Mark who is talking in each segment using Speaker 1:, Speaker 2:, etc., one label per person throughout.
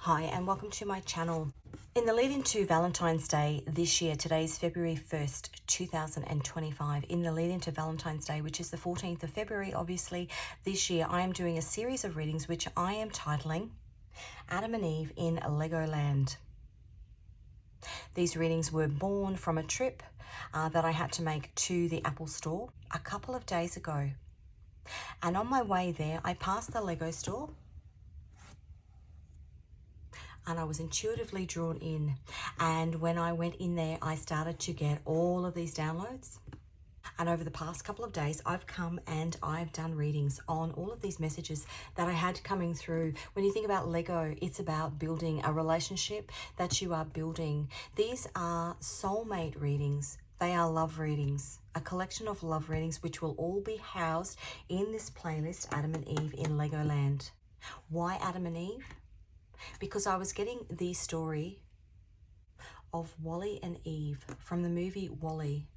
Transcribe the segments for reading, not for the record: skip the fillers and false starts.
Speaker 1: Hi and welcome to my channel. In the lead into Valentine's Day this year, today is February 1st, 2025. In the lead into Valentine's Day, which is the 14th of February, obviously, this year, I am doing a series of readings which I am titling Adam and Eve in Legoland. These readings were born from a trip that I had to make to the Apple store a couple of days ago. And on my way there, I passed the Lego store and I was intuitively drawn in. And when I went in there, I started to get all of these downloads. And over the past couple of days, I've come and I've done readings on all of these messages that I had coming through. When you think about Lego, it's about building a relationship that you are building. These are soulmate readings. They are love readings, a collection of love readings, which will all be housed in this playlist, Adam and Eve in Legoland. Why Adam and Eve? Because I was getting the story of Wally and Eve from the movie Wally,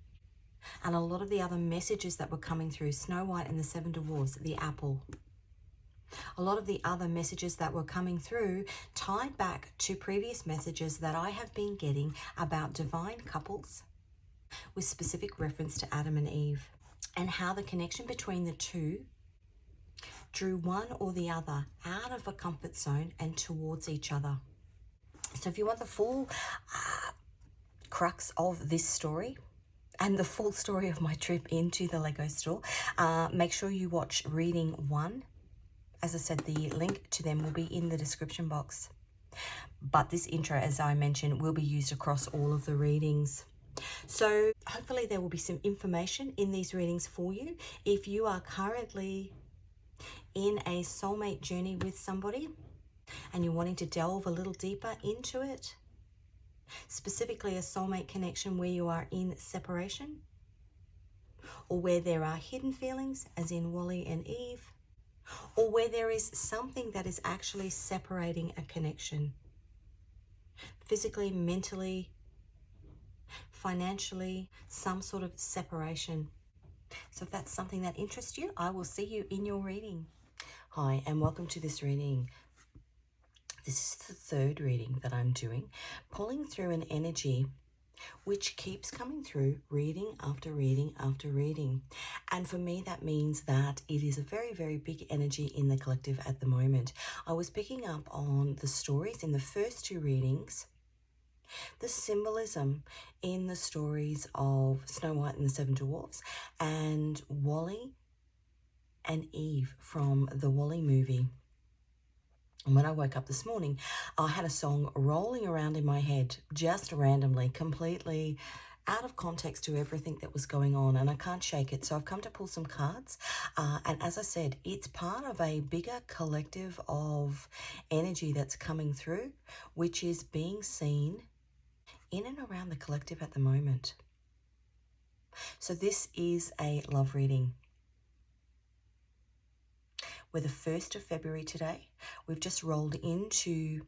Speaker 1: and a lot of the other messages that were coming through, Snow White and the Seven Dwarfs, the apple. A lot of the other messages that were coming through tied back to previous messages that I have been getting about divine couples with specific reference to Adam and Eve, and how the connection between the two drew one or the other out of a comfort zone and towards each other. So if you want the full crux of this story and the full story of my trip into the Lego store, make sure you watch reading 1. As I said, the link to them will be in the description box. But this intro, as I mentioned, will be used across all of the readings. So hopefully there will be some information in these readings for you. If you are currently in a soulmate journey with somebody and you're wanting to delve a little deeper into it, specifically a soulmate connection where you are in separation, or where there are hidden feelings as in Wally and Eve, or where there is something that is actually separating a connection, physically, mentally, financially, some sort of separation. So if that's something that interests you, I will see you in your reading. Hi, and welcome to this reading. This is the third reading that I'm doing, pulling through an energy which keeps coming through reading after reading after reading. And for me, that means that it is a very, very big energy in the collective at the moment. I was picking up on the stories in the first two readings, the symbolism in the stories of Snow White and the Seven Dwarfs and Wally and Eve from the Wally movie. And when I woke up this morning, I had a song rolling around in my head, just randomly, completely out of context to everything that was going on, and I can't shake it. So I've come to pull some cards. And as I said, it's part of a bigger collective of energy that's coming through, which is being seen in and around the collective at the moment. So this is a love reading. We're the 1st of February today. We've just rolled into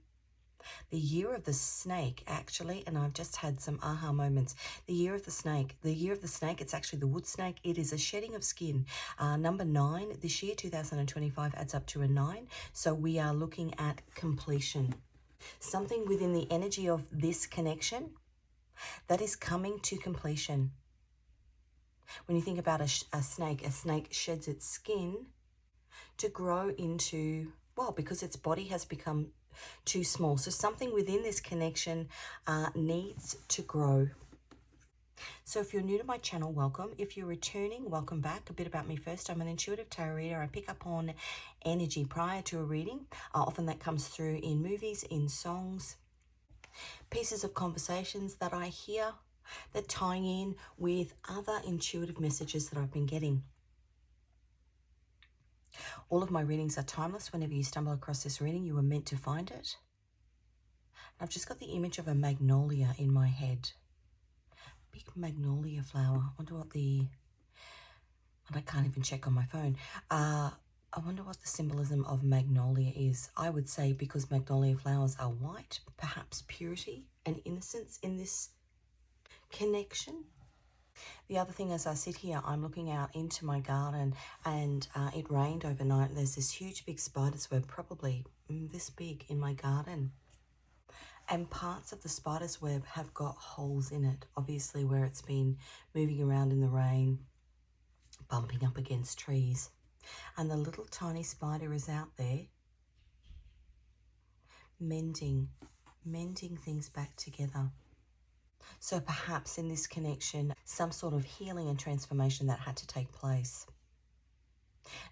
Speaker 1: the year of the snake, actually, and I've just had some aha moments. The year of the snake. The year of the snake, it's actually the wood snake. It is a shedding of skin. Number 9 this year, 2025, adds up to a 9. So we are looking at completion. Something within the energy of this connection that is coming to completion. When you think about a snake sheds its skin to grow into, well, because its body has become too small. So something within this connection needs to grow. So if you're new to my channel, welcome. If you're returning, welcome back. A bit about me first. I'm an intuitive tarot reader. I pick up on energy prior to a reading. Often that comes through in movies, in songs, pieces of conversations that I hear that tie in with other intuitive messages that I've been getting. All of my readings are timeless. Whenever you stumble across this reading, you were meant to find it. I've just got the image of a magnolia in my head. Big magnolia flower. I wonder what and I can't even check on my phone. I wonder what the symbolism of magnolia is. I would say because magnolia flowers are white, perhaps purity and innocence in this connection. The other thing, as I sit here, I'm looking out into my garden, and it rained overnight. There's this huge big spider's web, probably this big, in my garden. And parts of the spider's web have got holes in it, obviously where it's been moving around in the rain, bumping up against trees. And the little tiny spider is out there mending things back together. So perhaps in this connection, some sort of healing and transformation that had to take place.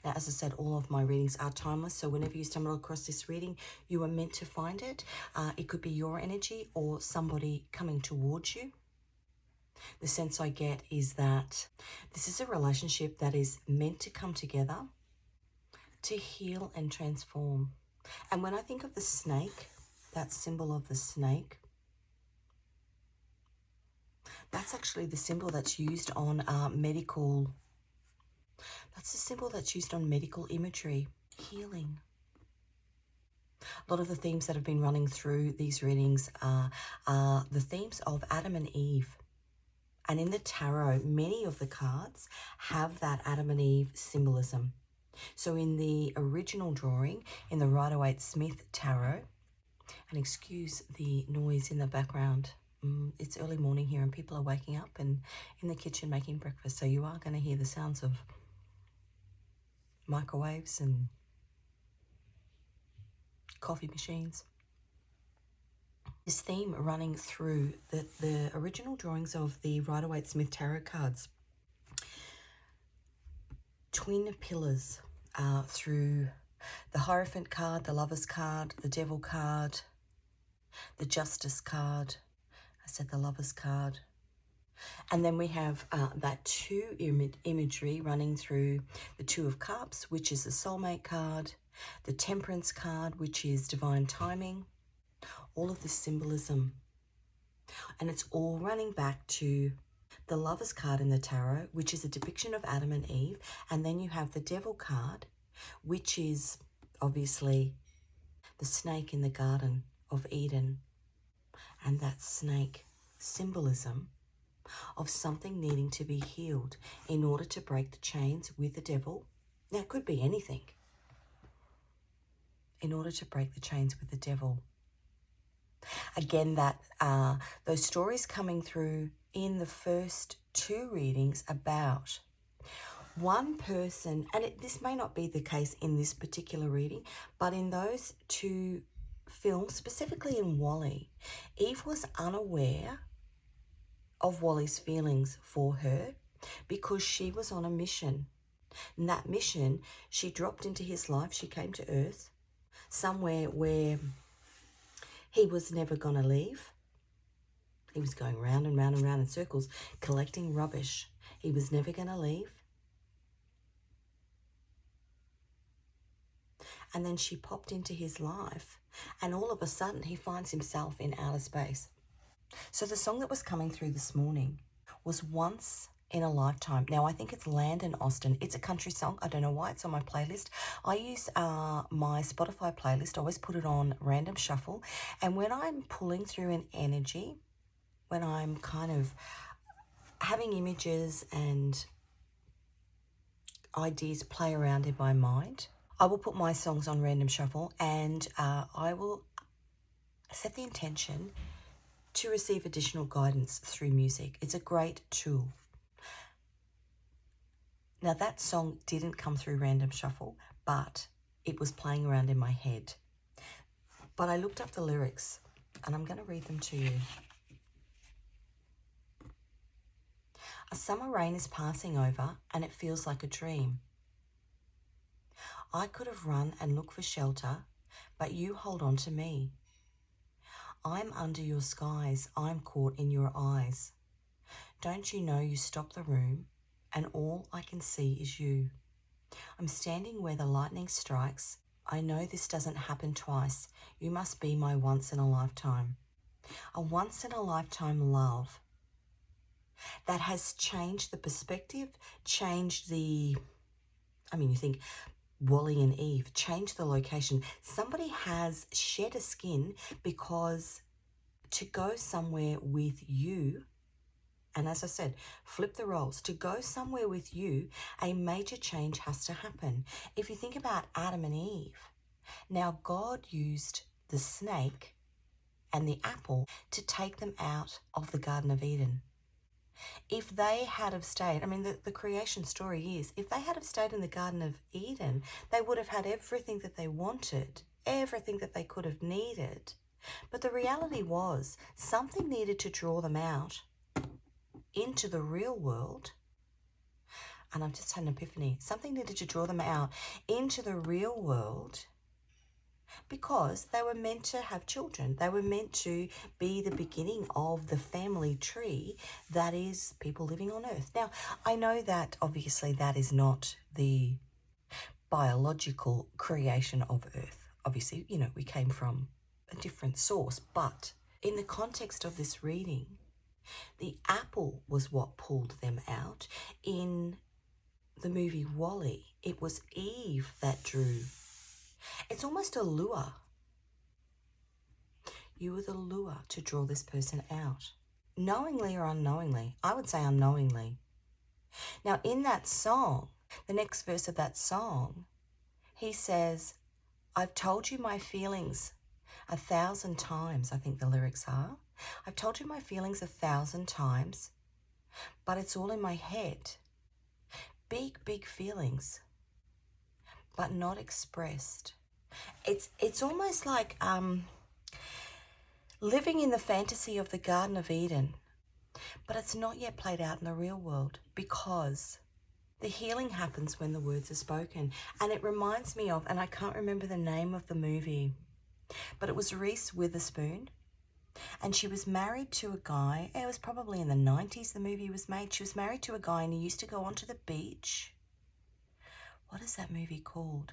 Speaker 1: Now, as I said, all of my readings are timeless, so whenever you stumble across this reading, you are meant to find it. It could be your energy or somebody coming towards you. The sense I get is that this is a relationship that is meant to come together to heal and transform. And when I think of the snake, that symbol of the snake, that's actually the symbol that's used on medical. That's the symbol that's used on medical imagery, healing. A lot of the themes that have been running through these readings are the themes of Adam and Eve. And in the tarot, many of the cards have that Adam and Eve symbolism. So in the original drawing, in the Rider-Waite-Smith tarot, and excuse the noise in the background, it's early morning here and people are waking up and in the kitchen making breakfast. So you are going to hear the sounds of microwaves and coffee machines. This theme running through the original drawings of the Rider-Waite-Smith tarot cards. Twin pillars through the Hierophant card, the Lover's card, the Devil card, the Justice card. I said the Lover's card. And then we have that two imagery running through the Two of Cups, which is the Soulmate card, the Temperance card, which is divine timing, all of this symbolism. And it's all running back to the Lover's card in the tarot, which is a depiction of Adam and Eve. And then you have the Devil card, which is obviously the snake in the Garden of Eden. And that snake symbolism of something needing to be healed in order to break the chains with the devil. Now, it could be anything. In order to break the chains with the devil. Again, that those stories coming through in the first two readings about one person, and this may not be the case in this particular reading, but in those two films, specifically in Wally, Eve was unaware of Wally's feelings for her because she was on a mission. And that mission, she dropped into his life, she came to Earth, somewhere where he was never going to leave. He was going round and round and round in circles, collecting rubbish. He was never going to leave. And then she popped into his life, and all of a sudden he finds himself in outer space. So the song that was coming through this morning was Once in a Lifetime. Now, I think it's Landon Austin. It's a country song. I don't know why it's on my playlist. I use my Spotify playlist. I always put it on random shuffle. And when I'm pulling through an energy, when I'm kind of having images and ideas play around in my mind, I will put my songs on random shuffle, and I will set the intention to receive additional guidance through music. It's a great tool. Now, that song didn't come through random shuffle, but it was playing around in my head. But I looked up the lyrics, and I'm going to read them to you. A summer rain is passing over, and it feels like a dream. I could have run and looked for shelter, but you hold on to me. I'm under your skies, I'm caught in your eyes. Don't you know you stop the room, and all I can see is you. I'm standing where the lightning strikes. I know this doesn't happen twice. You must be my once in a lifetime. A once in a lifetime love that has changed the perspective, changed the, you think Wally and Eve, changed the location. Somebody has shed a skin because to go somewhere with you, and as I said, flip the roles, to go somewhere with you, a major change has to happen. If you think about Adam and Eve, now God used the snake and the apple to take them out of the Garden of Eden. If they had have stayed, I mean, the creation story is, if they had have stayed in the Garden of Eden, they would have had everything that they wanted, everything that they could have needed. But the reality was, something needed to draw them out into the real world. And I've just had an epiphany. Something needed to draw them out into the real world, because they were meant to have children. They were meant to be the beginning of the family tree that is people living on earth. Now, I know that obviously that is not the biological creation of earth. Obviously, you know, we came from a different source, but in the context of this reading, the apple was what pulled them out. In the movie WALL-E, it was Eve that drew. It's almost a lure. You were the lure to draw this person out. Knowingly or unknowingly. I would say unknowingly. Now, in that song, the next verse of that song, he says, I've told you my feelings 1,000 times, I think the lyrics are. I've told you my feelings 1,000 times, but it's all in my head. Big, big feelings, but not expressed. It's almost like living in the fantasy of the Garden of Eden, but it's not yet played out in the real world, because the healing happens when the words are spoken. And it reminds me of, and I can't remember the name of the movie, but it was Reese Witherspoon, and she was married to a guy. It was probably in the 90s the movie was made. She was married to a guy and he used to go onto the beach. What is that movie called?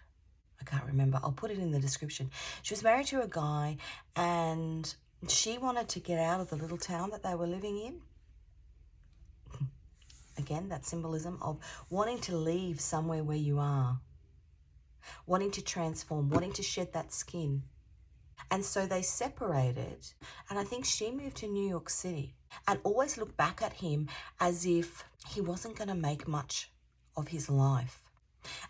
Speaker 1: I can't remember. I'll put it in the description. She was married to a guy and she wanted to get out of the little town that they were living in. Again, that symbolism of wanting to leave somewhere where you are, wanting to transform, wanting to shed that skin. And so they separated, and I think she moved to New York City and always looked back at him as if he wasn't going to make much of his life.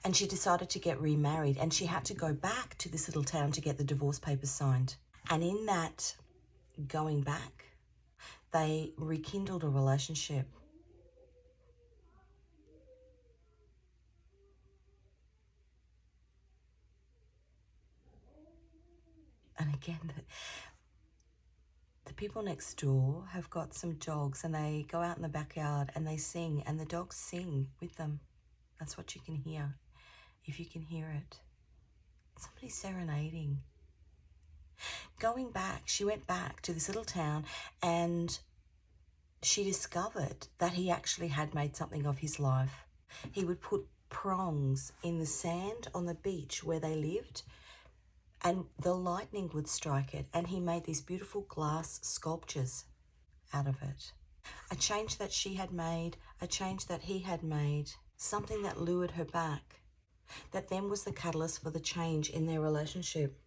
Speaker 1: And she decided to get remarried, and she had to go back to this little town to get the divorce papers signed. And in that going back, they rekindled a relationship. And again, the people next door have got some dogs, and they go out in the backyard and they sing, and the dogs sing with them. That's what you can hear, if you can hear it. Somebody's serenading. Going back, she went back to this little town and she discovered that he actually had made something of his life. He would put prongs in the sand on the beach where they lived, and the lightning would strike it, and he made these beautiful glass sculptures out of it. A change that she had made, a change that he had made, something that lured her back, that then was the catalyst for the change in their relationship.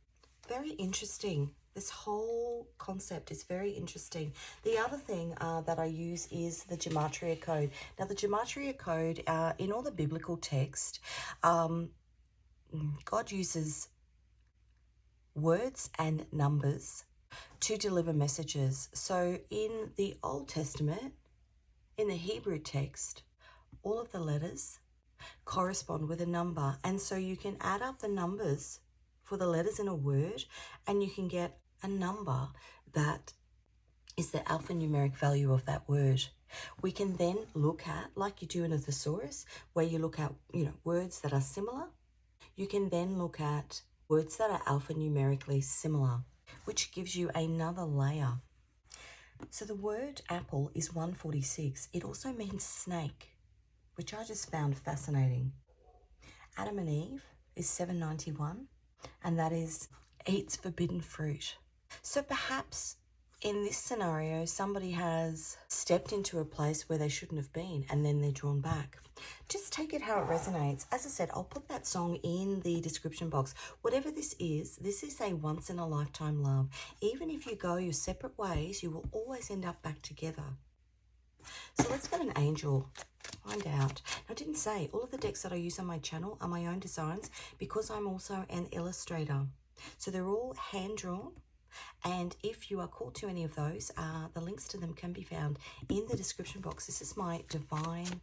Speaker 1: Very interesting. This whole concept is very interesting. The other thing that I use is the Gematria Code. Now, the Gematria Code, in all the biblical text, God uses words and numbers to deliver messages. So in the Old Testament, in the Hebrew text, all of the letters correspond with a number. And so you can add up the numbers for the letters in a word, and you can get a number that is the alphanumeric value of that word. We can then look at, like you do in a thesaurus, where you look at, words that are similar. You can then look at words that are alphanumerically similar, which gives you another layer. So the word apple is 146. It also means snake, which I just found fascinating. Adam and Eve is 791, and that is eats forbidden fruit. So perhaps in this scenario, somebody has stepped into a place where they shouldn't have been, and then they're drawn back. Just take it how it resonates. As I said, I'll put that song in the description box. Whatever this is a once-in-a-lifetime love. Even if you go your separate ways, you will always end up back together. So let's get an angel. Find out. Now, I didn't say, all of the decks that I use on my channel are my own designs because I'm also an illustrator. So they're all hand-drawn. And if you are called to any of those, the links to them can be found in the description box. This is my divine...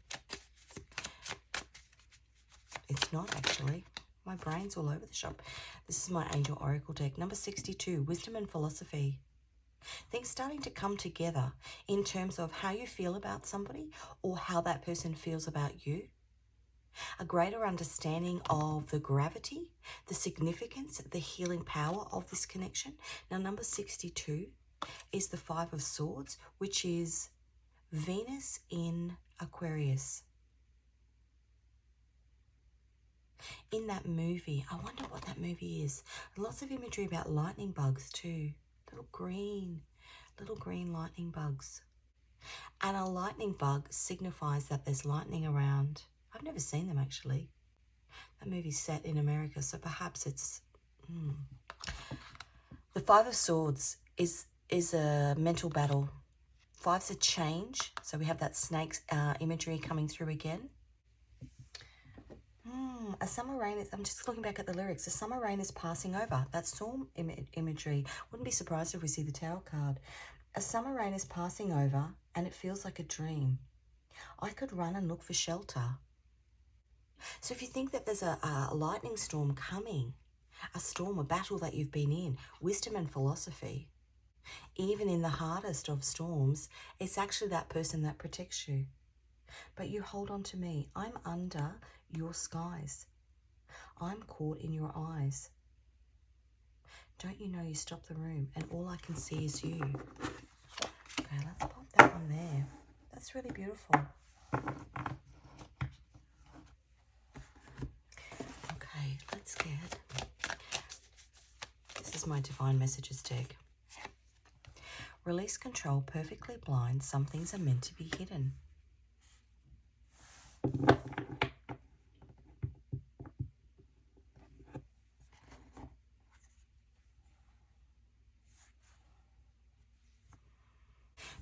Speaker 1: It's not actually. My brain's all over the shop. This is my Angel Oracle deck. Number 62, Wisdom and Philosophy. Things starting to come together in terms of how you feel about somebody or how that person feels about you. A greater understanding of the gravity, the significance, the healing power of this connection. Now, number 62 is the Five of Swords, which is Venus in Aquarius. In that movie, I wonder what that movie is. Lots of imagery about lightning bugs too. Little green lightning bugs. And a lightning bug signifies that there's lightning around. I've never seen them actually. That movie's set in America, so perhaps it's... The Five of Swords is a mental battle. Five's a change, so we have that snake imagery coming through again. A summer rain is... I'm just looking back at the lyrics. A summer rain is passing over. That's storm imagery. Wouldn't be surprised if we see the Tower card. A summer rain is passing over, and it feels like a dream. I could run and look for shelter. So if you think that there's a lightning storm coming, a storm, a battle that you've been in, wisdom and philosophy, even in the hardest of storms, it's actually that person that protects you. But you hold on to me. I'm under your skies. I'm caught in your eyes. Don't you know you stop the room and all I can see is you? Okay, let's pop that one there. That's really beautiful. Okay, let's get... This is my Divine Messages deck. Release control, perfectly blind. Some things are meant to be hidden.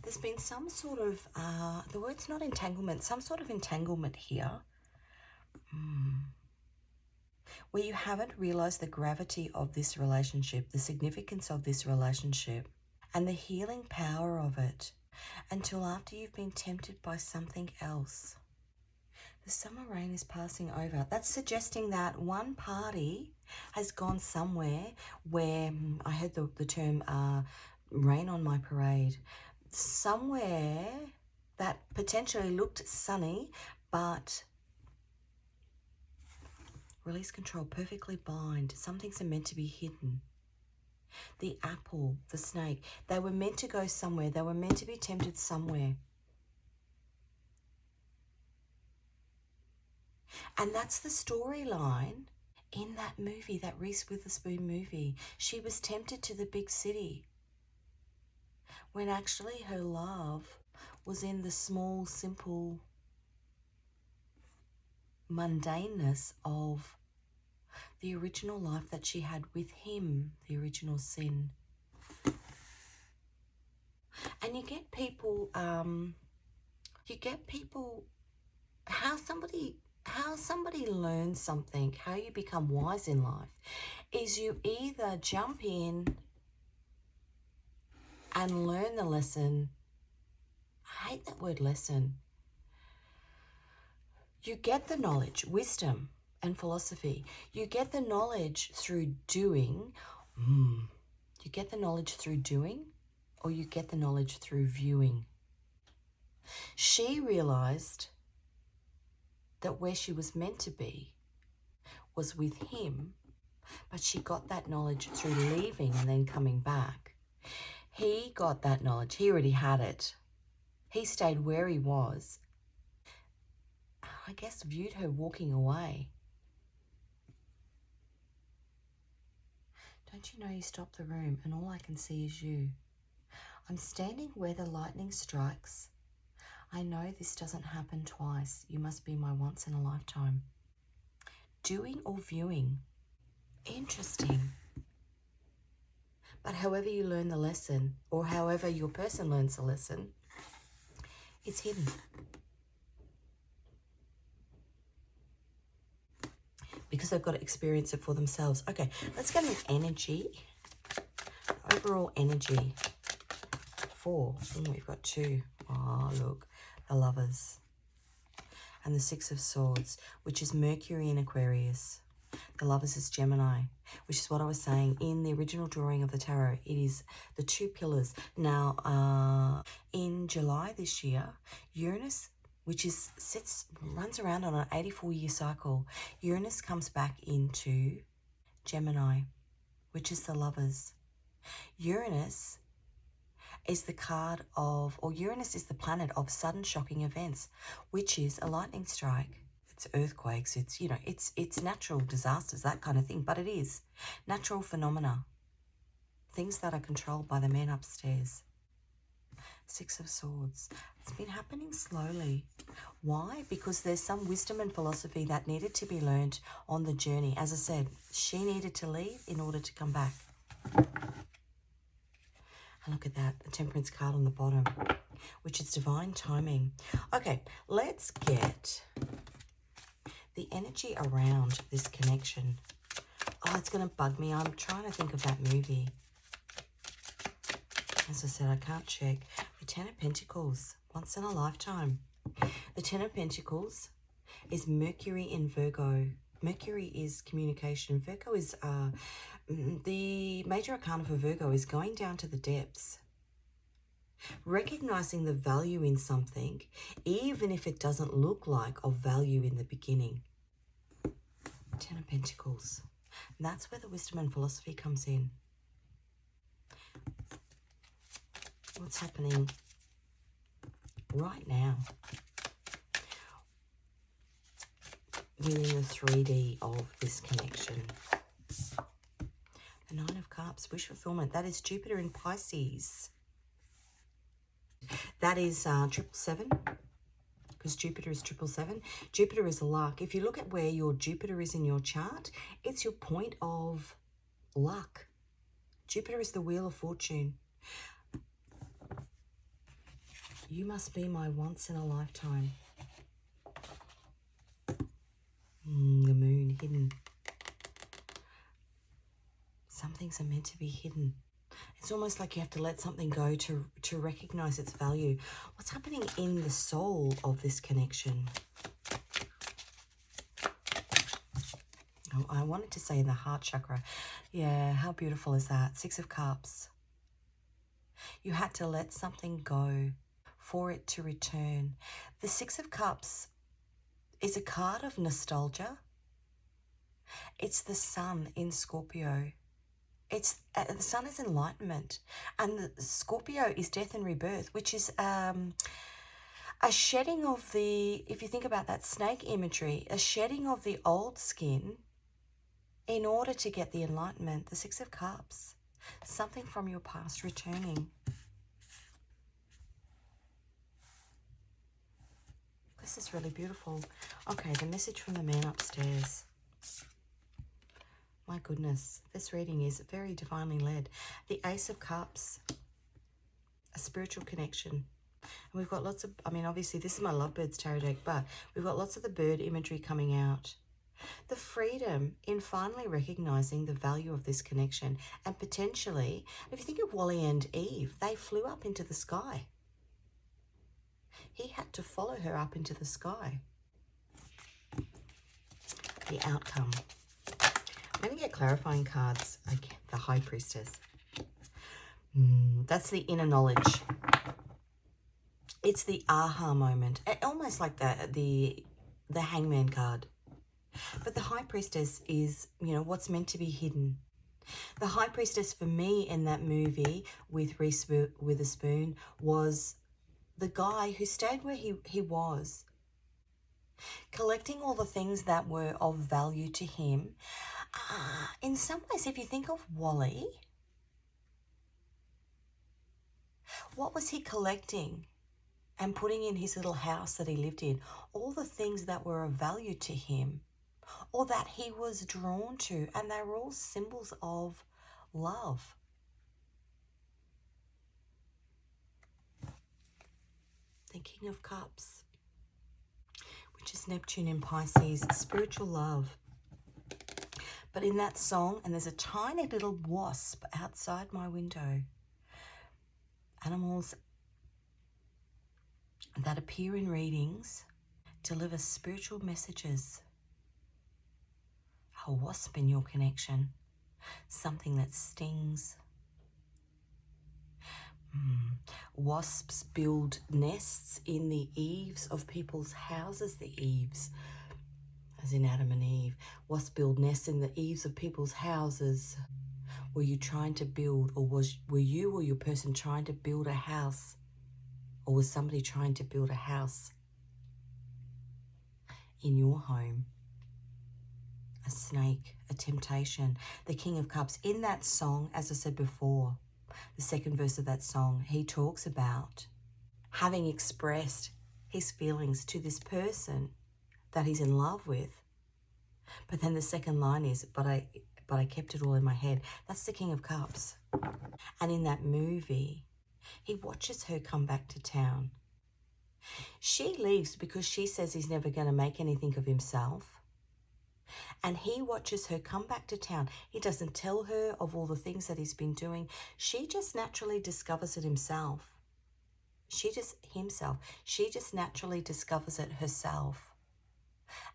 Speaker 1: There's been some sort of, the word's not entanglement, some sort of entanglement here. Where you haven't realized the gravity of this relationship, the significance of this relationship, and the healing power of it until after you've been tempted by something else. The summer rain is passing over. That's suggesting that one party has gone somewhere where, I heard the term rain on my parade, somewhere that potentially looked sunny, but release control, perfectly blind. Some things are meant to be hidden. The apple, the snake, they were meant to go somewhere. They were meant to be tempted somewhere. And that's the storyline in that movie, that Reese Witherspoon movie. She was tempted to the big city when actually her love was in the small, simple mundaneness of the original life that she had with him, the original sin. And you get people, how somebody learns something, how you become wise in life, is you either jump in and learn the lesson. I hate that word lesson. You get the knowledge, wisdom and philosophy. You get the knowledge through doing. You get the knowledge through doing, or you get the knowledge through viewing. She realized that where she was meant to be was with him, but she got that knowledge through leaving and then coming back. He got that knowledge. He already had it. He stayed where he was. I guess viewed her walking away. Don't you know you stopped the room and all I can see is you? I'm standing where the lightning strikes. I know this doesn't happen twice. You must be my once in a lifetime. Doing or viewing? Interesting. But however you learn the lesson, or however your person learns the lesson, it's hidden. Because they've got to experience it for themselves. Okay, let's get an energy Overall energy. 4. We've got 2. Oh, look. The Lovers. And the 6 of Swords, which is Mercury in Aquarius. The Lovers is Gemini, which is what I was saying in the original drawing of the tarot. It is the 2 pillars. Now, in July this year, Uranus, which runs around on an 84-year cycle, Uranus comes back into Gemini, which is the Lovers. Uranus is the card of, or Uranus is the planet of sudden shocking events, which is a lightning strike. It's earthquakes, it's, you know, it's natural disasters, that kind of thing, but it is natural phenomena, things that are controlled by the men upstairs. 6 of Swords. It's been happening slowly. Why? Because there's some wisdom and philosophy that needed to be learned on the journey. As I said, she needed to leave in order to come back. And look at that, the Temperance card on the bottom, which is divine timing. Okay, let's get the energy around this connection. Oh, it's going to bug me. I'm trying to think of that movie. As I said, I can't check. The 10 of Pentacles, once in a lifetime. The 10 of Pentacles is Mercury in Virgo. Mercury is communication. Virgo is, the major arcana for Virgo is going down to the depths. Recognizing the value in something, even if it doesn't look like of value in the beginning. 10 of Pentacles. And that's where the wisdom and philosophy comes in. What's happening right now within the 3D of this connection? The 9 of Cups, wish fulfillment. That is Jupiter in Pisces. That is 777, because Jupiter is 777. Jupiter is luck. If you look at where your Jupiter is in your chart, it's your point of luck. Jupiter is the wheel of fortune. You must be my once in a lifetime. The moon hidden. Some things are meant to be hidden. It's almost like you have to let something go to recognize its value. What's happening in the soul of this connection? Oh, I wanted to say in the heart chakra. Yeah, how beautiful is that? 6 of Cups. You had to let something go for it to return. The 6 of Cups is a card of nostalgia. It's the sun in Scorpio. It's the sun is enlightenment, and the Scorpio is death and rebirth, which is a shedding of the, if you think about that snake imagery, a shedding of the old skin in order to get the enlightenment. The 6 of Cups, something from your past returning. This is really beautiful. Okay, the message from the man upstairs. My goodness, this reading is very divinely led. The Ace of Cups, a spiritual connection. And we've got lots of, I mean, obviously this is my Lovebirds tarot deck, but we've got lots of the bird imagery coming out. The freedom in finally recognizing the value of this connection, and potentially, if you think of Wally and Eve, they flew up into the sky. He had to follow her up into the sky. The outcome. I'm going to get clarifying cards. Okay, the High Priestess. That's the inner knowledge. It's the aha moment. Almost like the Hangman card. But the High Priestess is, you know, what's meant to be hidden. The High Priestess for me in that movie with Reese Witherspoon was the guy who stayed where he was, collecting all the things that were of value to him. In some ways, if you think of Wally, what was he collecting and putting in his little house that he lived in? All the things that were of value to him or that he was drawn to, and they were all symbols of love. The King of Cups, which is Neptune in Pisces, spiritual love. But in that song, and there's a tiny little wasp outside my window, animals that appear in readings deliver spiritual messages. A wasp in your connection, something that stings. Wasps build nests in the eaves of people's houses, the eaves, as in Adam and Eve. Wasps build nests in the eaves of people's houses. Were you trying to build, or were you or your person trying to build a house? Or was somebody trying to build a house in your home? A snake, a temptation, the King of Cups. In that song, as I said before, the second verse of that song, he talks about having expressed his feelings to this person that he's in love with. But then the second line is, but I kept it all in my head. That's the King of Cups. And in that movie, he watches her come back to town. She leaves because she says he's never going to make anything of himself. And he watches her come back to town. He doesn't tell her of all the things that he's been doing. She just naturally discovers it himself. She just naturally discovers it herself.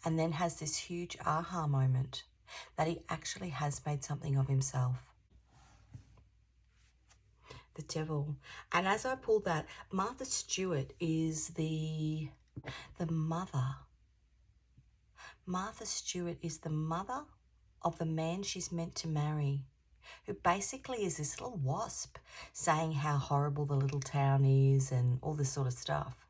Speaker 1: And then has this huge aha moment that he actually has made something of himself. The devil. And as I pulled that, Martha Stewart is the mother. Martha Stewart is the mother of the man she's meant to marry, who basically is this little wasp saying how horrible the little town is and all this sort of stuff.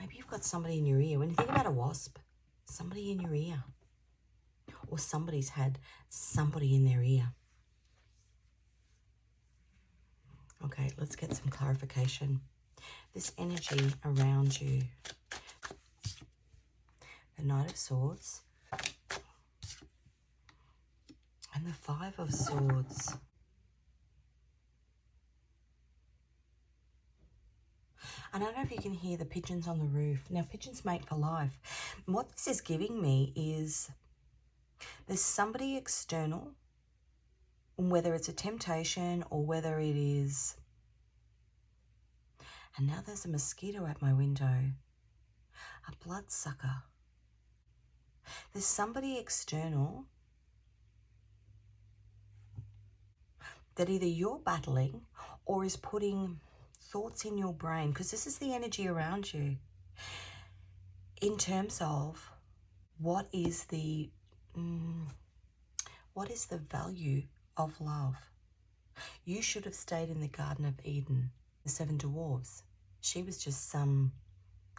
Speaker 1: Maybe you've got somebody in your ear. When you think about a wasp, somebody in your ear. Or somebody's had somebody in their ear. Okay, let's get some clarification. This energy around you. The Knight of Swords. And the Five of Swords. And I don't know if you can hear the pigeons on the roof. Now, pigeons mate for life. And what this is giving me is there's somebody external, whether it's a temptation or whether it is... And now there's a mosquito at my window. A bloodsucker. There's somebody external that either you're battling or is putting thoughts in your brain, because this is the energy around you, in terms of what is the value of love. You should have stayed in the Garden of Eden. The 7 dwarves. She was just some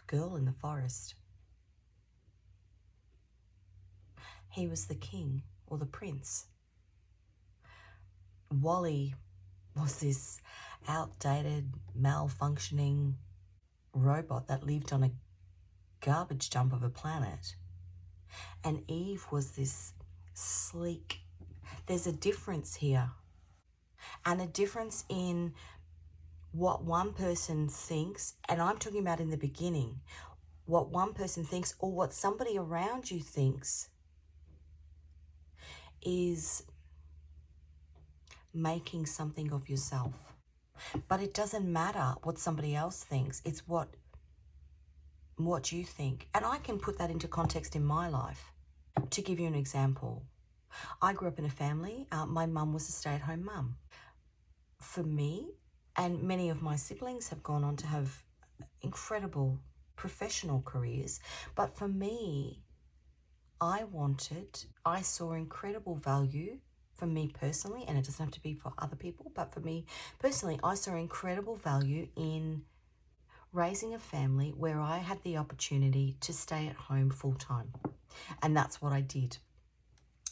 Speaker 1: girl in the forest. He was the king or the prince. Wally was this outdated, malfunctioning robot that lived on a garbage dump of a planet. And Eve was this sleek. There's a difference here. And a difference in what one person thinks, and I'm talking about in the beginning, what one person thinks or what somebody around you thinks is making something of yourself. But it doesn't matter what somebody else thinks. It's what you think. And I can put that into context in my life. To give you an example, I grew up in a family. My mum was a stay-at-home mum. For me, and many of my siblings have gone on to have incredible professional careers. But for me, I saw incredible value for me personally, and it doesn't have to be for other people, but for me personally, I saw incredible value in raising a family where I had the opportunity to stay at home full time. And that's what I did.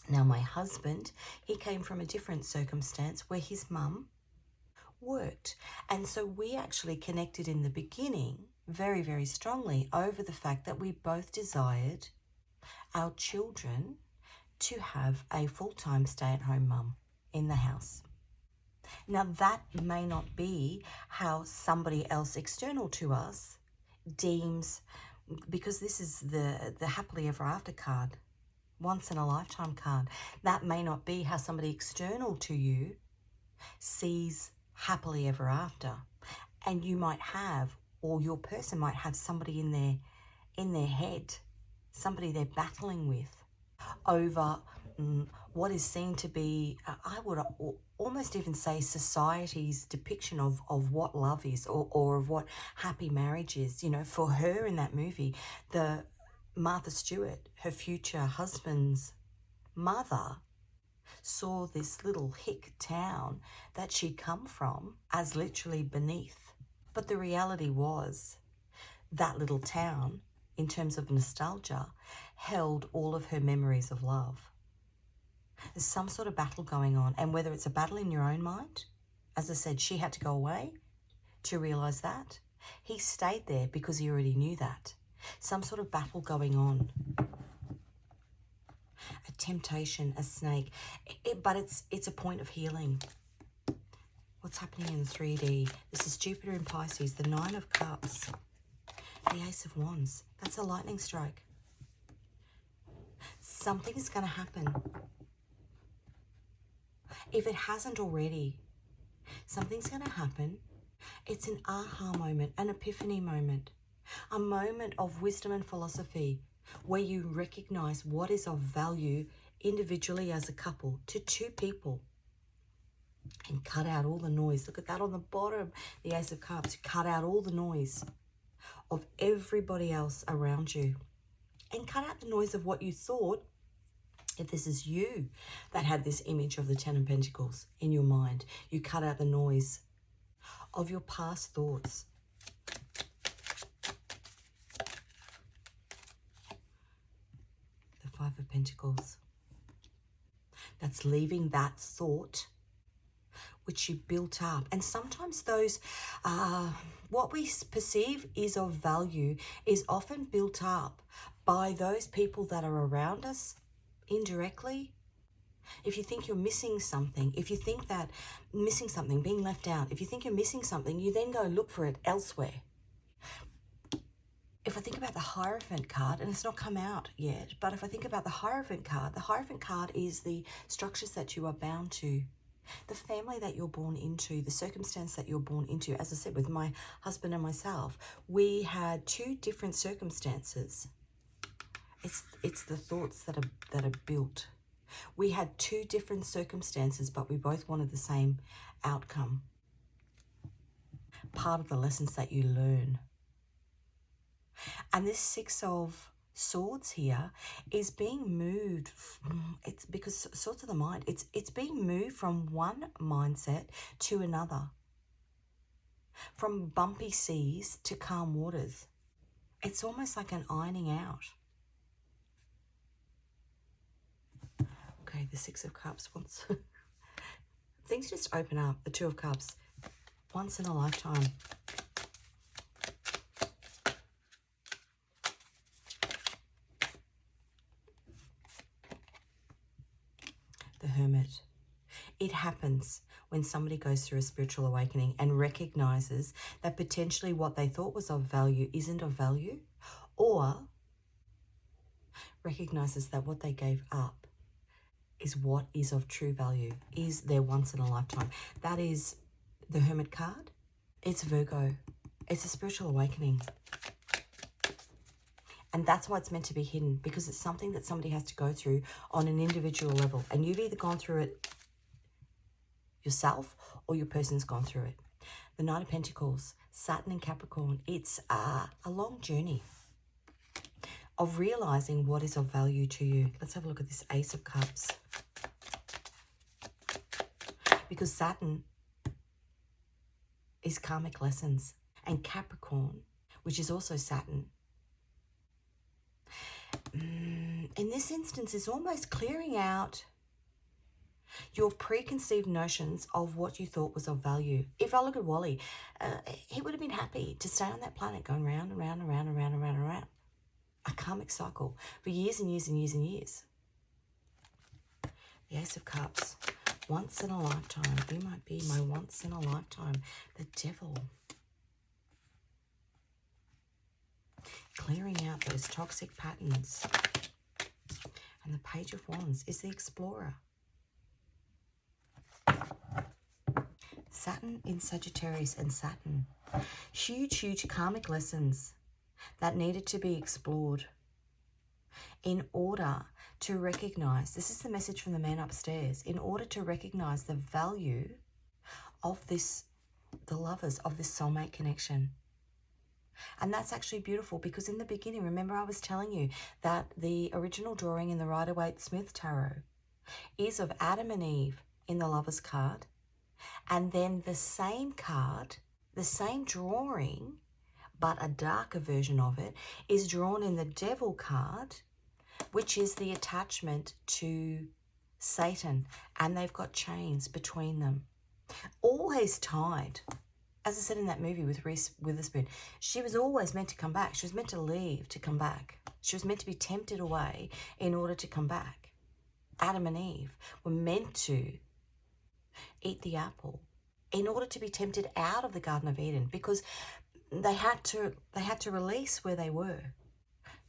Speaker 1: Now, my husband, he came from a different circumstance where his mum worked. And so we actually connected in the beginning very, very strongly over the fact that we both desired our children to have a full-time stay-at-home mum in the house. Now, that may not be how somebody else external to us deems, because this is the happily ever after card. Once in a lifetime card. That may not be how somebody external to you sees happily ever after. And you might have, or your person might have somebody in their head, somebody they're battling with over what is seen to be, I would almost even say, society's depiction of what love is, or of what happy marriage is. You know, for her in that movie, the Martha Stewart, her future husband's mother, saw this little hick town that she'd come from as literally beneath. But the reality was that little town, in terms of nostalgia, held all of her memories of love. There's some sort of battle going on, and whether it's a battle in your own mind, as I said, she had to go away to realize that. He stayed there because he already knew that. Some sort of battle going on. A temptation, a snake, but it's a point of healing. What's happening in 3D? This is Jupiter in Pisces, the Nine of Cups, the Ace of Wands. That's a lightning strike. Something is going to happen. If it hasn't already, something's going to happen. It's an aha moment, an epiphany moment, a moment of wisdom and philosophy where you recognize what is of value individually as a couple to two people, and cut out all the noise. Look at that on the bottom, the Ace of Cups. Cut out all the noise of everybody else around you, and cut out the noise of what you thought. If this is you that had this image of the Ten of Pentacles in your mind, you cut out the noise of your past thoughts. The Five of Pentacles. That's leaving that thought which you built up. And sometimes those, what we perceive is of value is often built up by those people that are around us indirectly. If you think you're missing something, if you think that missing something, being left out, if you think you're missing something, you then go look for it elsewhere. If I think about the Hierophant card, and it's not come out yet, but if I think about the Hierophant card is the structures that you are bound to, the family that you're born into, the circumstance that you're born into. As I said, with my husband and myself, we had two different circumstances. It's the thoughts that are built. We had two different circumstances, but we both wanted the same outcome. Part of the lessons that you learn. And this Six of Swords here is being moved. It's because Swords of the Mind. It's being moved from one mindset to another. From bumpy seas to calm waters. It's almost like an ironing out. Okay, the Six of Cups. Things just open up. The Two of Cups. Once in a lifetime. The Hermit. It happens when somebody goes through a spiritual awakening and recognizes that potentially what they thought was of value isn't of value, or recognizes that what they gave up is what is of true value, is their once in a lifetime. That is the Hermit card. It's Virgo. It's a spiritual awakening. And that's why it's meant to be hidden, because it's something that somebody has to go through on an individual level. And you've either gone through it yourself or your person's gone through it. The Knight of Pentacles, Saturn in Capricorn. It's a long journey of realizing what is of value to you. Let's have a look at this Ace of Cups. Because Saturn is karmic lessons. And Capricorn, which is also Saturn, in this instance is almost clearing out your preconceived notions of what you thought was of value. If I look at Wally, he would have been happy to stay on that planet going round and round and round and round and round and round. A karmic cycle for years and years and years and years. The Ace of Cups. Once in a lifetime. You might be my once in a lifetime. The Devil. Clearing out those toxic patterns. And the Page of Wands is the Explorer. Saturn in Sagittarius and Saturn. Huge, huge karmic lessons that needed to be explored in order to recognize, this is the message from the man upstairs, in order to recognize the value of this, the lovers, of this soulmate connection. And that's actually beautiful because in the beginning, remember I was telling you that the original drawing in the Rider-Waite-Smith Tarot is of Adam and Eve in the Lover's card. And then the same card, the same drawing, but a darker version of it, is drawn in the Devil card, which is the attachment to Satan. And they've got chains between them. Always tied. As I said in that movie with Reese Witherspoon, she was always meant to come back. She was meant to leave to come back. She was meant to be tempted away in order to come back. Adam and Eve were meant to eat the apple in order to be tempted out of the Garden of Eden, because they had to release where they were.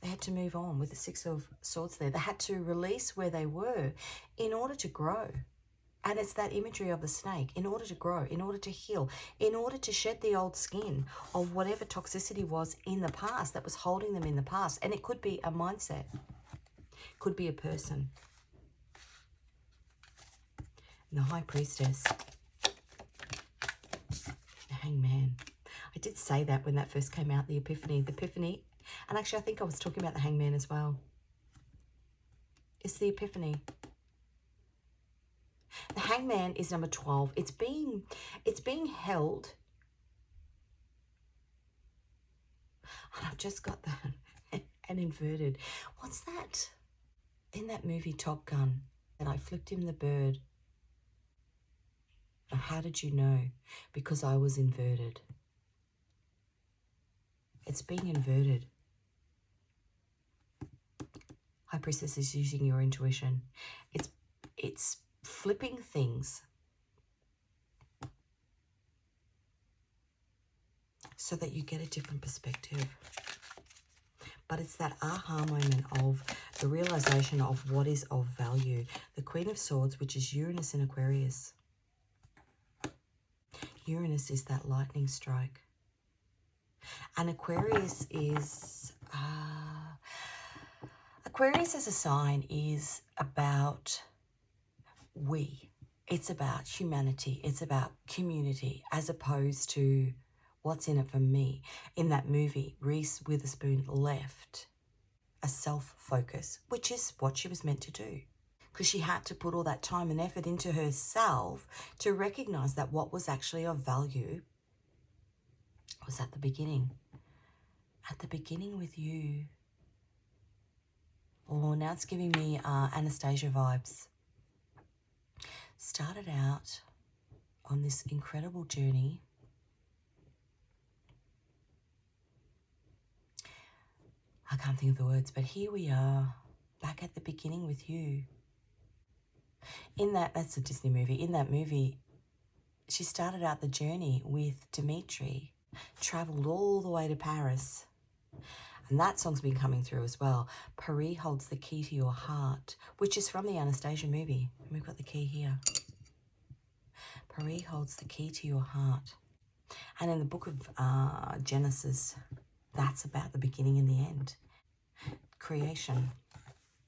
Speaker 1: They had to move on with the Six of Swords there. They had to release where they were in order to grow. And it's that imagery of the snake, in order to grow, in order to heal, in order to shed the old skin of whatever toxicity was in the past that was holding them in the past. And it could be a mindset, could be a person. And the High Priestess, the Hangman. I did say that when that first came out, the Epiphany. The Epiphany, and actually I think I was talking about the Hangman as well. It's the Epiphany. The Hangman is number 12. It's being held. And I've just got that and inverted. What's that? In that movie Top Gun, that I flipped him the bird. Now, how did you know? Because I was inverted. It's being inverted. High Priestess is using your intuition. It's flipping things so that you get a different perspective. But it's that aha moment of the realization of what is of value. The Queen of Swords, which is Uranus in Aquarius. Uranus is that lightning strike. And Aquarius is... Aquarius as a sign is about we. It's about humanity. It's about community, as opposed to what's in it for me. In that movie, Reese Witherspoon left a self-focus, which is what she was meant to do, because she had to put all that time and effort into herself to recognize that what was actually of value was at the beginning. At the beginning with you. Oh, now it's giving me Anastasia vibes. Started out on this incredible journey. I can't think of the words, but here we are, back at the beginning with you. That's a Disney movie. In that movie, she started out the journey with Dimitri, travelled all the way to Paris. And that song's been coming through as well. Paris holds the key to your heart, which is from the Anastasia movie. And we've got the key here. Paris holds the key to your heart. And in the book of Genesis, that's about the beginning and the end. Creation.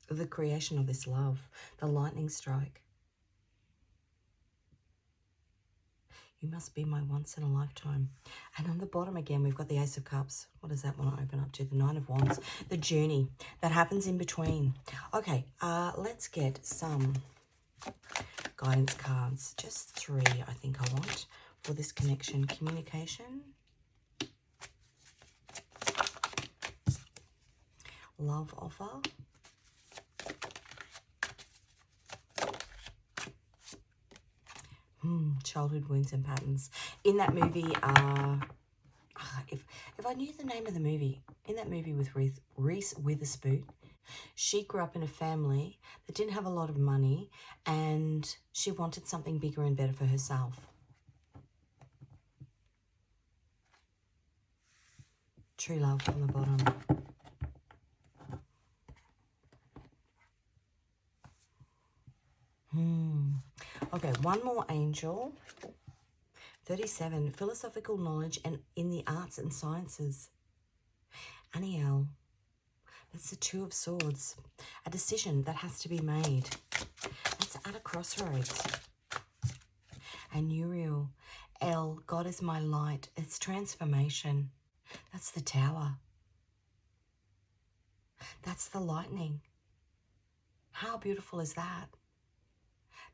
Speaker 1: The creation of this love. The lightning strike. You must be my once in a lifetime. And on the bottom again, we've got the Ace of Cups. What does that want to open up to? The Nine of Wands. The journey that happens in between. Okay, let's get some guidance cards. Just 3, I think I want, for this connection. Communication. Love offer. Childhood wounds and patterns. In that movie, if I knew the name of the movie, in that movie with Reese Witherspoon, she grew up in a family that didn't have a lot of money and she wanted something bigger and better for herself. True love on the bottom. one more angel. 37, philosophical knowledge and in the arts and sciences. Aniel. That's the Two of Swords. A decision that has to be made. It's at a crossroads. And Uriel. El, God is my light. It's transformation. That's the Tower. That's the lightning. How beautiful is that?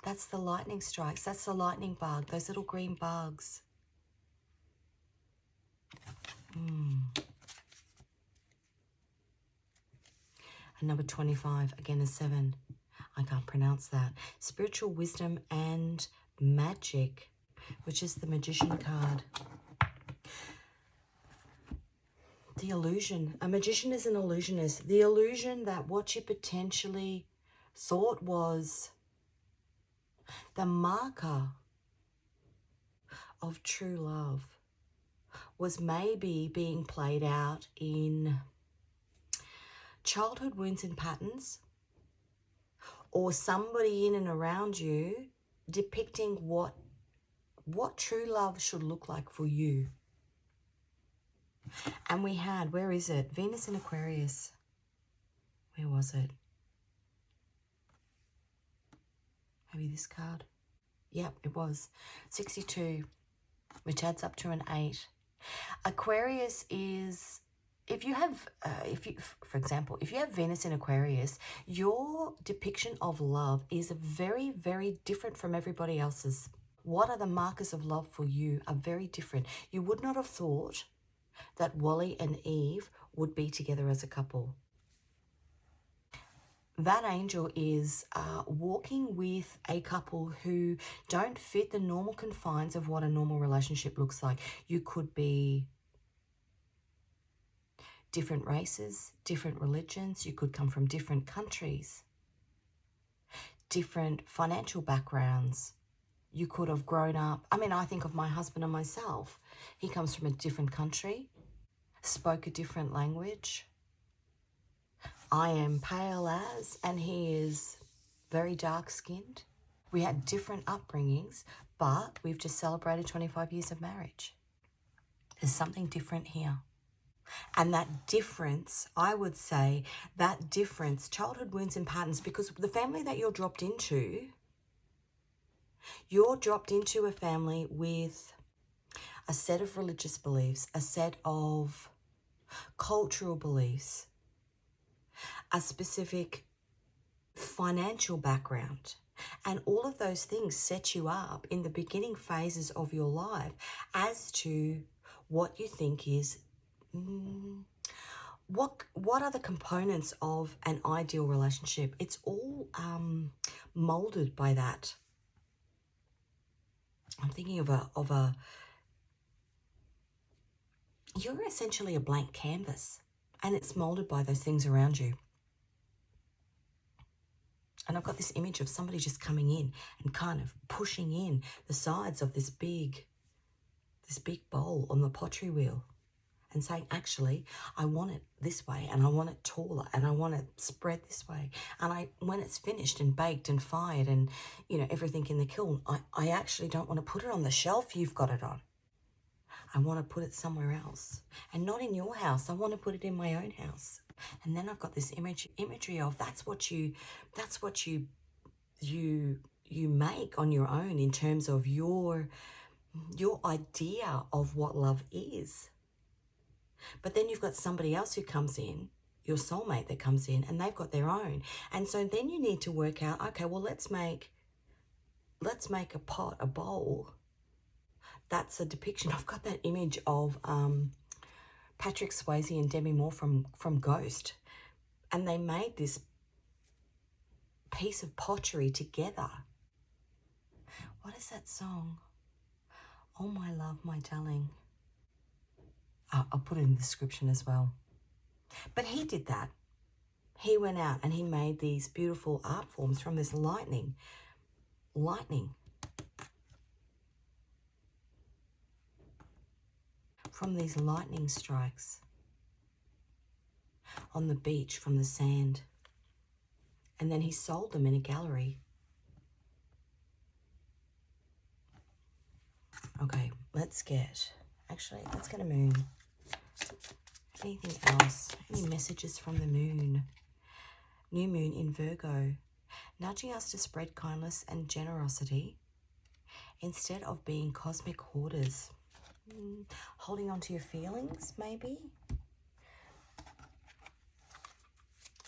Speaker 1: That's the lightning strikes. That's the lightning bug. Those little green bugs. And number 25, again a 7. I can't pronounce that. Spiritual wisdom and magic, which is the Magician card. The illusion. A magician is an illusionist. The illusion that what you potentially thought was the marker of true love was maybe being played out in childhood wounds and patterns, or somebody in and around you depicting what true love should look like for you. And we had, where is it? Venus in Aquarius. Where was it? Maybe this card. Yep, it was 62, which adds up to an 8. Aquarius is, if you have, for example, if you have Venus in Aquarius, your depiction of love is very, very different from everybody else's. What are the markers of love for you are very different. You would not have thought that Wally and Eve would be together as a couple. That angel is walking with a couple who don't fit the normal confines of what a normal relationship looks like. You could be different races, different religions. You could come from different countries, different financial backgrounds. You could have grown up. I mean, I think of my husband and myself. He comes from a different country, spoke a different language. I am pale as, and he is very dark-skinned. We had different upbringings, but we've just celebrated 25 years of marriage. There's something different here. And that difference, I would say, that difference, childhood wounds and patterns, because the family that you're dropped into a family with a set of religious beliefs, a set of cultural beliefs, a specific financial background. And all of those things set you up in the beginning phases of your life as to what you think is, what are the components of an ideal relationship. It's all molded by that. I'm thinking of a you're essentially a blank canvas, and it's molded by those things around you. And I've got this image of somebody just coming in and kind of pushing in the sides of this big bowl on the pottery wheel and saying, actually, I want it this way, and I want it taller, and I want it spread this way. And when it's finished and baked and fired and, everything in the kiln, I actually don't want to put it on the shelf you've got it on. I want to put it somewhere else, and not in your house. I want to put it in my own house. And then I've got this imagery of that's what you make on your own in terms of your idea of what love is. But then you've got somebody else who comes in, your soulmate that comes in, and they've got their own. And so then you need to work out, okay, well, let's make a pot, a bowl. That's a depiction. I've got that image of Patrick Swayze and Demi Moore from Ghost. And they made this piece of pottery together. What is that song? Oh, my love, my darling. I'll put it in the description as well. But he did that. He went out and he made these beautiful art forms from this lightning. From these lightning strikes on the beach from the sand. And then he sold them in a gallery. Okay, let's get a moon. Anything else? Any messages from the moon? New moon in Virgo, nudging us to spread kindness and generosity instead of being cosmic hoarders. Holding on to your feelings, maybe?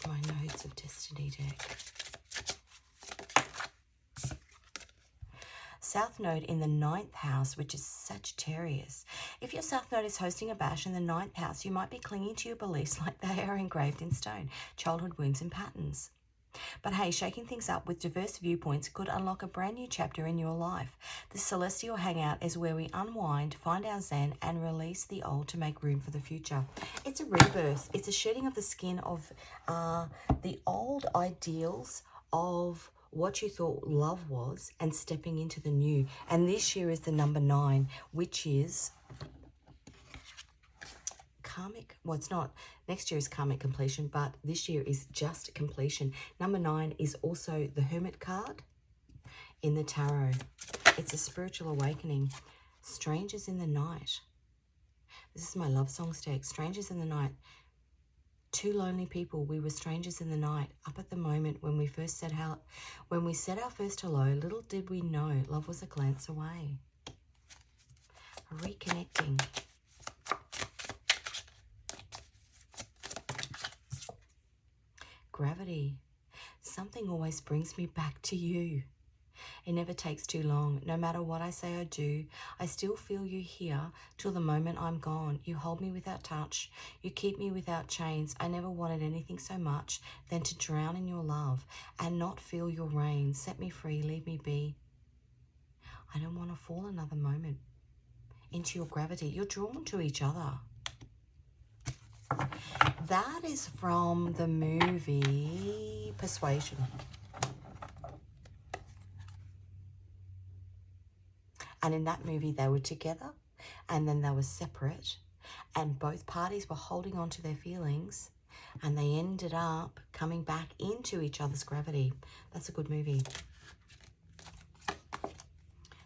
Speaker 1: My Nodes of Destiny deck. South Node in the 9th house, which is Sagittarius. If your South Node is hosting a bash in the 9th house, you might be clinging to your beliefs like they are engraved in stone, childhood wounds and patterns. But hey, shaking things up with diverse viewpoints could unlock a brand new chapter in your life. The Celestial Hangout is where we unwind, find our zen, and release the old to make room for the future. It's a rebirth. It's a shedding of the skin of the old ideals of what you thought love was and stepping into the new. And this year is the number 9, which is karmic. Well, it's not. Next year is karmic completion, but this year is just completion. Number 9 is also the Hermit card in the tarot. It's a spiritual awakening. Strangers in the night. This is my love songs deck. Strangers in the night. 2 lonely people. We were strangers in the night. Up at the moment when we first said when we said our first hello, little did we know love was a glance away. Reconnecting. Gravity. Something always brings me back to you. It never takes too long. No matter what I say or do, I still feel you here till the moment I'm gone. You hold me without touch. You keep me without chains. I never wanted anything so much than to drown in your love and not feel your rain. Set me free, leave me be. I don't want to fall another moment into your gravity. You're drawn to each other. That is from the movie Persuasion. And in that movie, they were together and then they were separate and both parties were holding on to their feelings and they ended up coming back into each other's gravity. That's a good movie.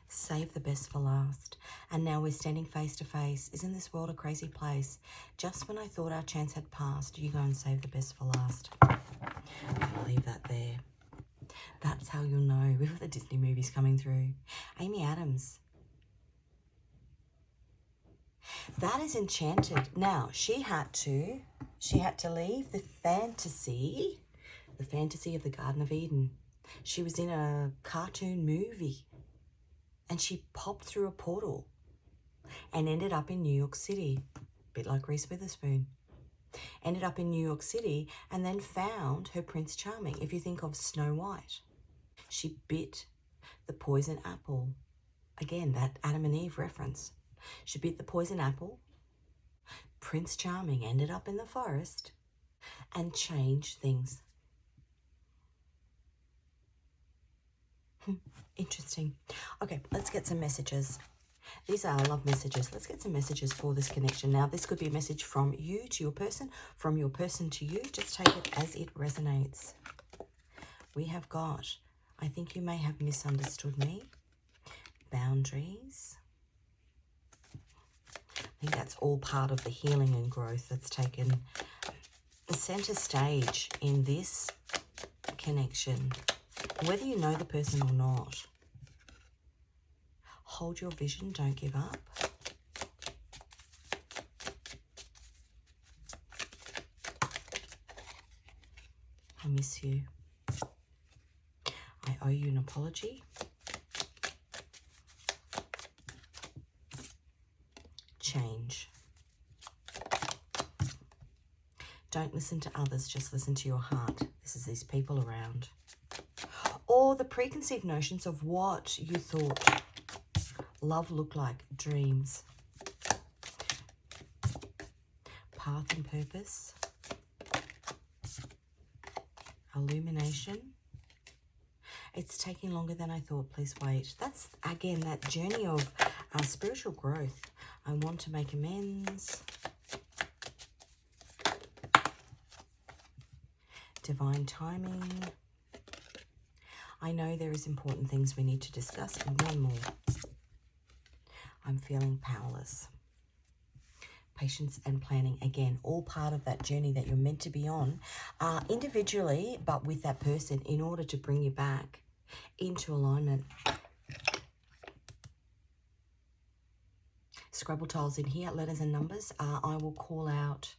Speaker 1: Save the best for last. And now we're standing face to face. Isn't this world a crazy place? Just when I thought our chance had passed, you go and save the best for last. I'll leave that there. That's how you'll know. We've got the Disney movies coming through. Amy Adams. That is Enchanted. Now, she had to leave the fantasy of the Garden of Eden. She was in a cartoon movie and she popped through a portal and ended up in New York City, a bit like Reese Witherspoon. Ended up in New York City and then found her Prince Charming. If you think of Snow White, she bit the poison apple. Again, that Adam and Eve reference. She bit the poison apple. Prince Charming ended up in the forest and changed things. Interesting. Okay, let's get some messages. These are love messages. Let's get some messages for this connection. Now, this could be a message from you to your person, from your person to you. Just take it as it resonates. We have got, I think you may have misunderstood me. Boundaries. I think that's all part of the healing and growth that's taken the center stage in this connection. Whether you know the person or not. Hold your vision, don't give up. I miss you. I owe you an apology. Change. Don't listen to others, just listen to your heart. This is these people around. Or the preconceived notions of what you thought love looked like. Dreams. Path and purpose. Illumination. It's taking longer than I thought. Please wait. That's, again, that journey of spiritual growth. I want to make amends. Divine timing. I know there is important things we need to discuss. And one more. I'm feeling powerless. Patience and planning, again, all part of that journey that you're meant to be on, individually, but with that person in order to bring you back into alignment. Scrabble tiles in here, letters and numbers. I will call out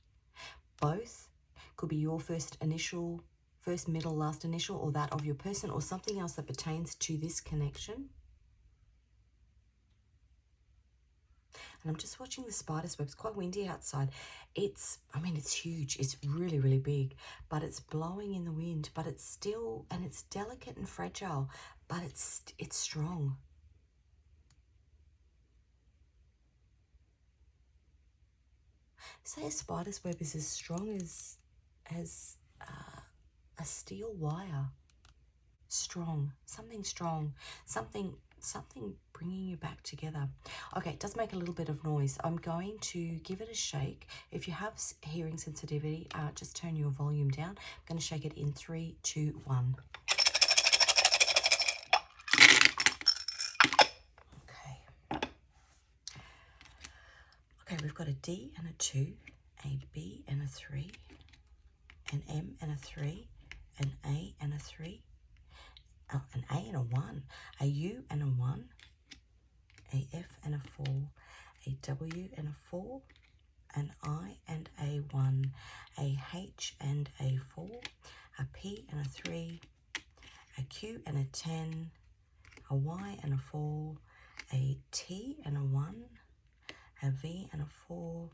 Speaker 1: both. Could be your first initial, first, middle, last initial, or that of your person, or something else that pertains to this connection. And I'm just watching the spider's web. It's quite windy outside. It's huge. It's really, really big. But it's blowing in the wind. But it's still, and it's delicate and fragile. But it's strong. Say a spider's web is as strong as a steel wire. Strong. Something strong. Something bringing you back together. Okay, it does make a little bit of noise. I'm going to give it a shake. If you have hearing sensitivity, just turn your volume down. I'm going to shake it in 3, 2, 1. Okay, we've got a D and a 2, a B and a 3, an M and a 3, an A and a 3, an A and a 1, a U and a 1, a F and a 4, a W and a 4, an I and a 1, a H and a 4, a P and a 3, a Q and a 10, a Y and a 4, a T and a 1, a V and a 4,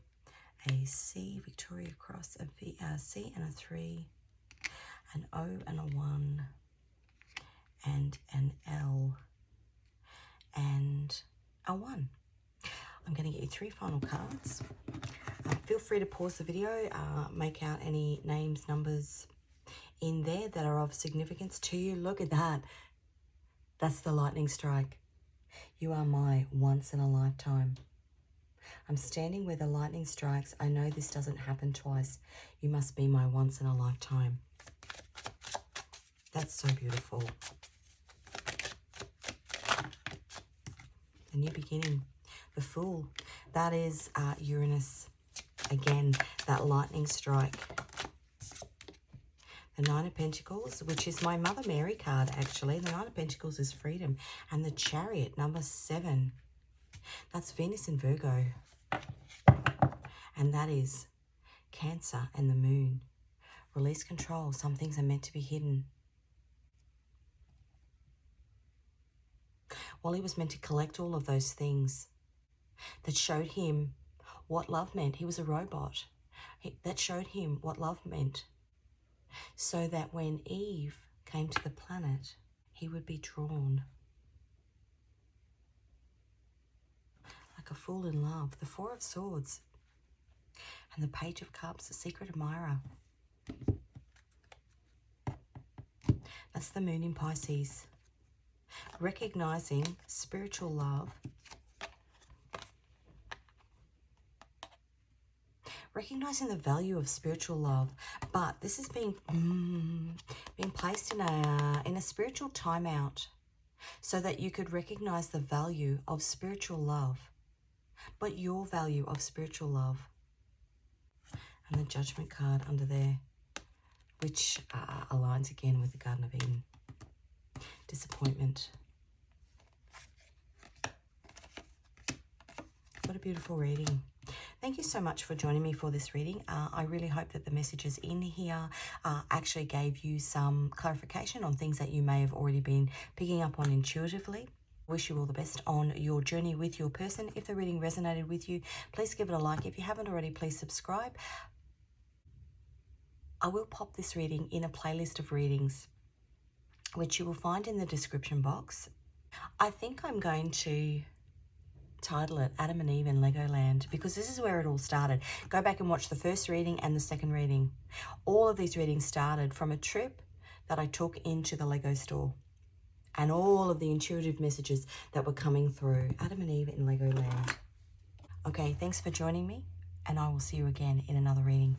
Speaker 1: a C, Victoria Cross, a C and a 3, an O and a 1, and an L and a 1. I'm going to get you 3 final cards. Feel free to pause the video, make out any names, numbers in there that are of significance to you. Look at that. That's the lightning strike. You are my once in a lifetime. I'm standing where the lightning strikes. I know this doesn't happen twice. You must be my once in a lifetime. That's so beautiful. The new beginning. The Fool. That is Uranus. Again, that lightning strike. The Nine of Pentacles, which is my Mother Mary card, actually. The Nine of Pentacles is freedom. And the Chariot, number 7. That's Venus in Virgo. And that is Cancer and the Moon. Release control. Some things are meant to be hidden. Well, he was meant to collect all of those things that showed him what love meant. He was a robot. That showed him what love meant. So that when Eve came to the planet, he would be drawn. Like a fool in love. The Four of Swords. And the Page of Cups, the secret admirer. That's the Moon in Pisces. Recognizing spiritual love. Recognizing the value of spiritual love. But this is being placed in a spiritual timeout so that you could recognize the value of spiritual love. But your value of spiritual love. And the Judgment card under there, which aligns again with the Garden of Eden. Disappointment. What a beautiful reading. Thank you so much for joining me for this reading. I really hope that the messages in here actually gave you some clarification on things that you may have already been picking up on intuitively. Wish you all the best on your journey with your person. If the reading resonated with you, please give it a like. If you haven't already, please subscribe. I will pop this reading in a playlist of readings, which you will find in the description box. I think I'm going to title it Adam and Eve in Legoland, because this is where it all started. Go back and watch the first reading and the second reading. All of these readings started from a trip that I took into the Lego store and all of the intuitive messages that were coming through. Adam and Eve in Legoland. Okay, thanks for joining me, and I will see you again in another reading.